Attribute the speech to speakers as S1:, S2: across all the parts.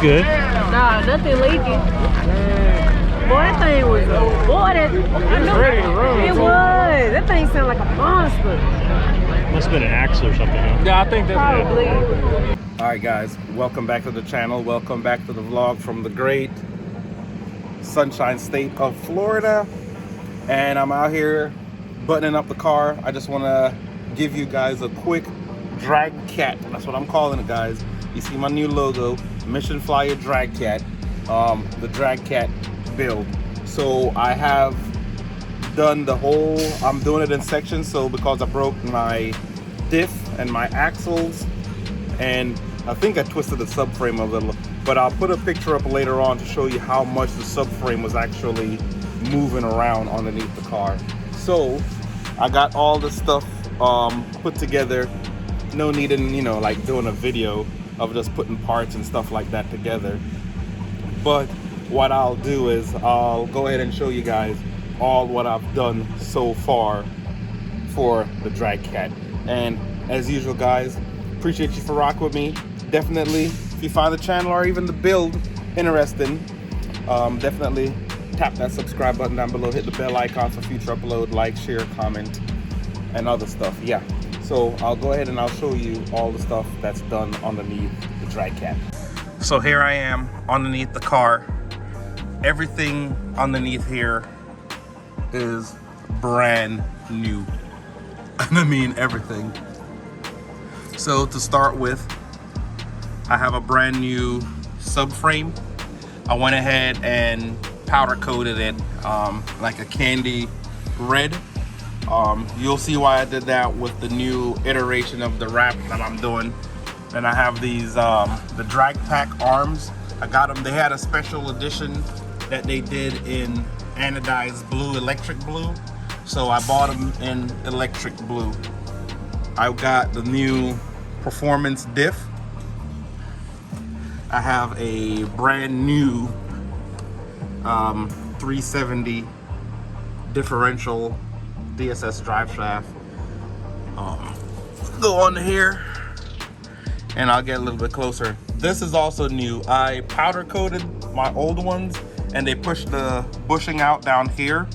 S1: good.
S2: Nah, nothing leaking. Boy, that thing was ready to run. It was. That thing sounded like a monster.
S1: Must have been an axle or something, huh?
S3: Yeah, I think that's
S2: Probably.
S3: Alright guys, welcome back to the channel. Welcome back to the vlog from the great Sunshine State of Florida. And I'm out here buttoning up the car. I just want to give you guys a quick drag cat. That's what I'm calling it, guys. You see my new logo, Mission Flyer Drag Cat, the drag cat build. So I have done the whole, I'm doing it in sections. So because I broke my diff and my axles, and I think I twisted the subframe a little, but I'll put a picture up later on to show you how much the subframe was actually moving around underneath the car. So I got all the stuff put together. No need in, you know, like doing a video of just putting parts and stuff like that together. But what I'll do is I'll go ahead and show you guys all what I've done so far for the drag cat. And as usual, guys, appreciate you for rocking with me. Definitely, if you find the channel or even the build interesting, definitely tap that subscribe button down below, hit the bell icon for future upload, like, share, comment, and other stuff. Yeah, so I'll go ahead and I'll show you all the stuff that's done underneath the drag cat. So here I am underneath the car. Everything underneath here is brand new. And I mean everything. So to start with, I have a brand new subframe. I went ahead and powder coated it like a candy red. You'll see why I did that with the new iteration of the wrap that I'm doing. And I have these the drag pack arms. I got them, they had a special edition that they did in anodized blue, electric blue. So I bought them in electric blue. I got the new performance diff. I have a brand new 370 differential Dss Drive Shaft. Go on here and I'll get a little bit closer. This is also new. I powder coated my old ones and they pushed the bushing out down here.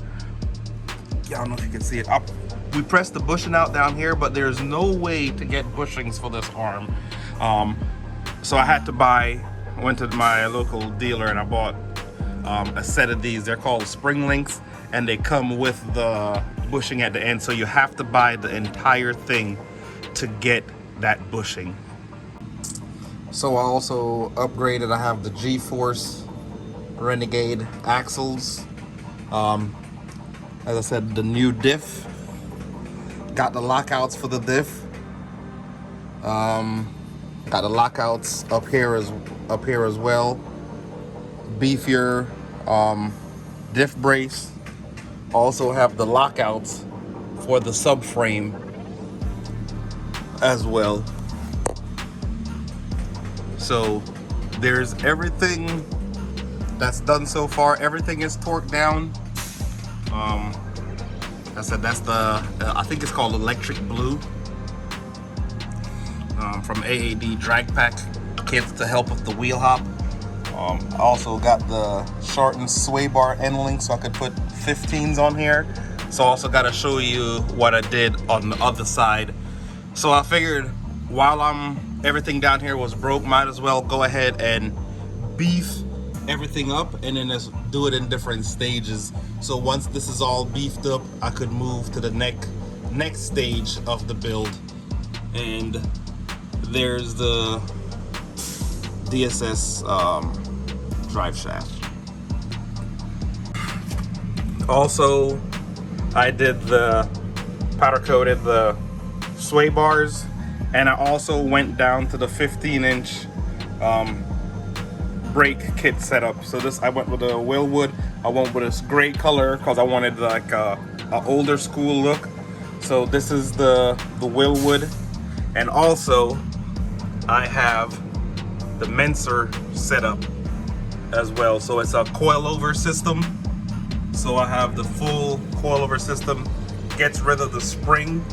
S3: Yeah, I don't know if you can see it. We pressed the bushing out down here, but there's no way to get bushings for this arm. So I had to went to my local dealer and I bought a set of these. They're called spring links and they come with the bushing at the end. So you have to buy the entire thing to get that bushing. So I also upgraded. I have the G-Force Renegade axles. As I said, the new diff. Got the lockouts for the diff. Got the lockouts up here as well. Beefier diff brace. Also have the lockouts for the subframe as well. So there's everything that's done so far. Everything is torqued down. I said that's the I think it's called electric blue from AAD drag pack kits to help with the wheel hop. I also got the shortened sway bar end link so I could put 15s on here. So I also got to show you what I did on the other side. So I figured while everything down here was broke, might as well go ahead and beef everything up and then just do it in different stages. So once this is all beefed up, I could move to the next stage of the build. And there's the Dss Drive Shaft. Also, I did the powder coated the sway bars, and I also went down to the 15-inch brake kit setup. So this, I went with a Willwood. I went with this gray color because I wanted like a older school look. So this is the Willwood, and also I have the Menser setup as well. So it's a coilover system. So I have the full coilover system. Gets rid of the spring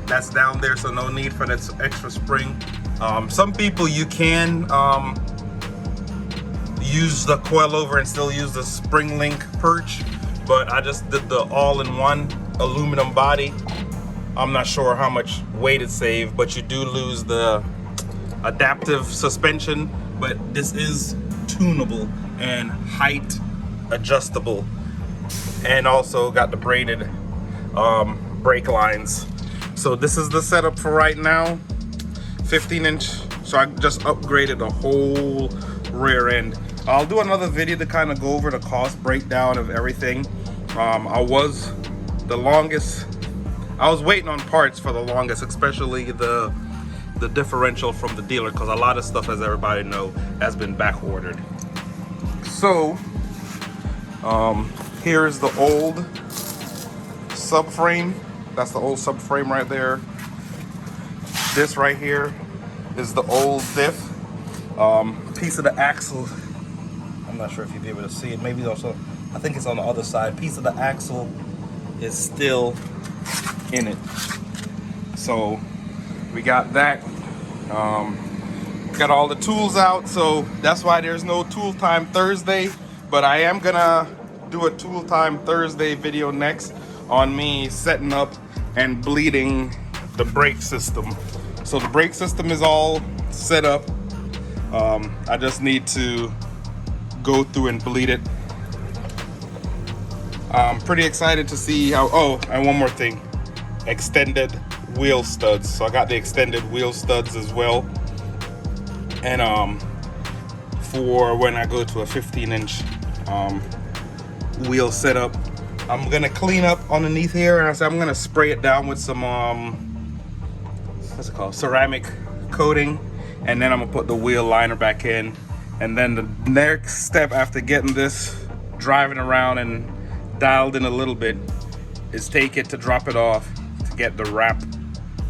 S3: that's down there, so no need for that extra spring. Some people, you can use the coilover and still use the spring link perch, but I just did the all-in-one aluminum body. I'm not sure how much weight it saved, but you do lose the adaptive suspension, but this is tunable and height adjustable, and also got the braided brake lines. So this is the setup for right now. 15-inch. So I just upgraded the whole rear end. I'll do another video to kind of go over the cost breakdown of everything. I was waiting on parts for the longest, especially the differential from the dealer, because a lot of stuff, as everybody know, has been back ordered. So here's the old subframe. That's the old subframe right there. This right here is the old diff. Piece of the axle, I'm not sure if you'll be able to see it, maybe also, I think it's on the other side. Piece of the axle is still in it. So we got that. Got all the tools out, so that's why there's no tool time Thursday, but I am gonna do a tool time Thursday video next on me setting up and bleeding the brake system. So the brake system is all set up. I just need to go through and bleed it. I'm pretty excited to see how, oh, and one more thing, extended wheel studs. So I got the extended wheel studs as well. And for when I go to a 15-inch wheel setup, I'm gonna clean up underneath here, and I'm gonna spray it down with some what's it called, ceramic coating, and then I'm gonna put the wheel liner back in. And then the next step after getting this driving around and dialed in a little bit is take it to drop it off to get the wrap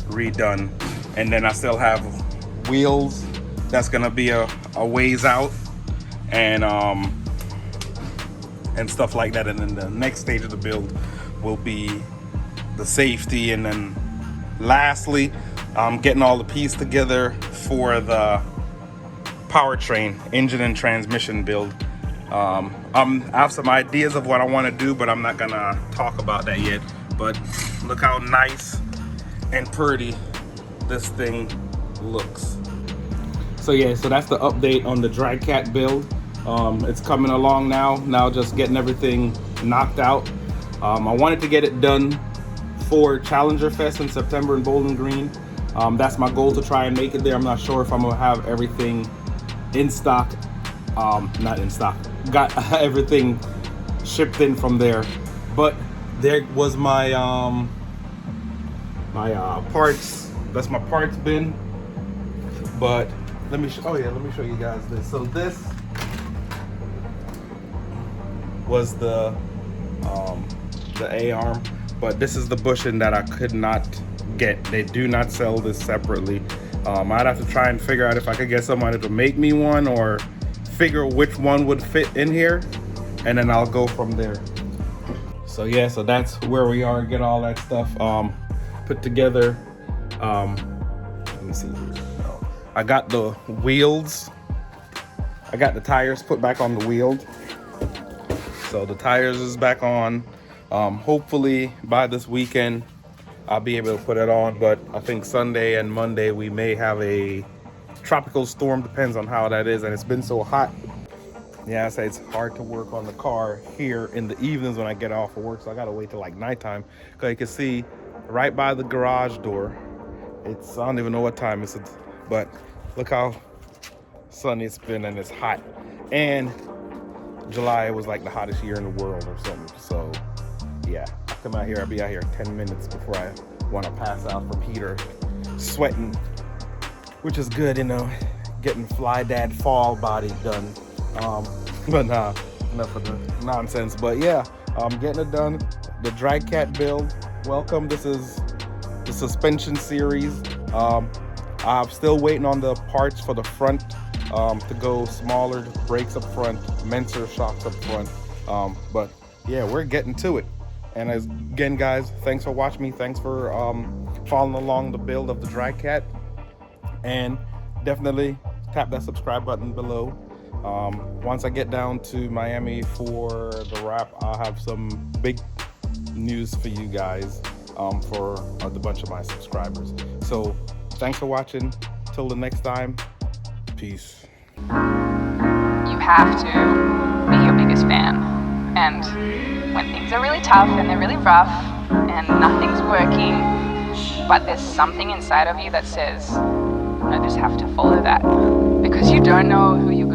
S3: redone. And then I still have wheels that's gonna be a ways out, and stuff like that. And then the next stage of the build will be the safety, and then lastly, getting all the pieces together for the powertrain, engine and transmission build. I have some ideas of what I want to do, but I'm not gonna talk about that yet. But look how nice and pretty this thing looks. So yeah, so that's the update on the Hellcat build. It's coming along now just getting everything knocked out. I wanted to get it done for Challenger Fest in September in Bowling Green. That's my goal, to try and make it there. I'm not sure if I'm gonna have everything in stock, not in stock, got everything shipped in from there. But there was my parts, that's my parts bin. But let me show you guys this. So this was the A-arm, but this is the bushing that I could not get. They do not sell this separately. I'd have to try and figure out if I could get somebody to make me one, or figure which one would fit in here, and then I'll go from there. So yeah, so that's where we are. Get all that stuff put together. Let me see. I got the wheels, I got the tires put back on the wheels. So the tires is back on. Hopefully by this weekend I'll be able to put it on, but I think Sunday and Monday we may have a tropical storm, depends on how that is, and it's been so hot. Yeah, I say it's hard to work on the car here in the evenings when I get off of work, so I gotta wait till like nighttime. Cause you can see right by the garage door, it's, I don't even know what time it's, but look how sunny it's been, and it's hot. And July was like the hottest year in the world or something. So yeah, I come out here, I'll be out here 10 minutes before I want to pass out from heater, sweating, which is good, you know, getting fly dad fall body done. But nah, enough of the nonsense. But yeah, getting it done. The Hellcat build, welcome. This is the suspension series. I'm still waiting on the parts for the front to go smaller, brakes up front, Menser shocks up front. But yeah, we're getting to it. And again, guys, thanks for watching me. Thanks for following along the build of the Hellcat. And definitely tap that subscribe button below. Once I get down to Miami for the wrap, I'll have some big news for you guys, for a bunch of my subscribers. So thanks for watching. Till the next time, peace.
S4: You have to be your biggest fan. And when things are really tough and they're really rough and nothing's working, but there's something inside of you that says, I just have to follow that, because you don't know who you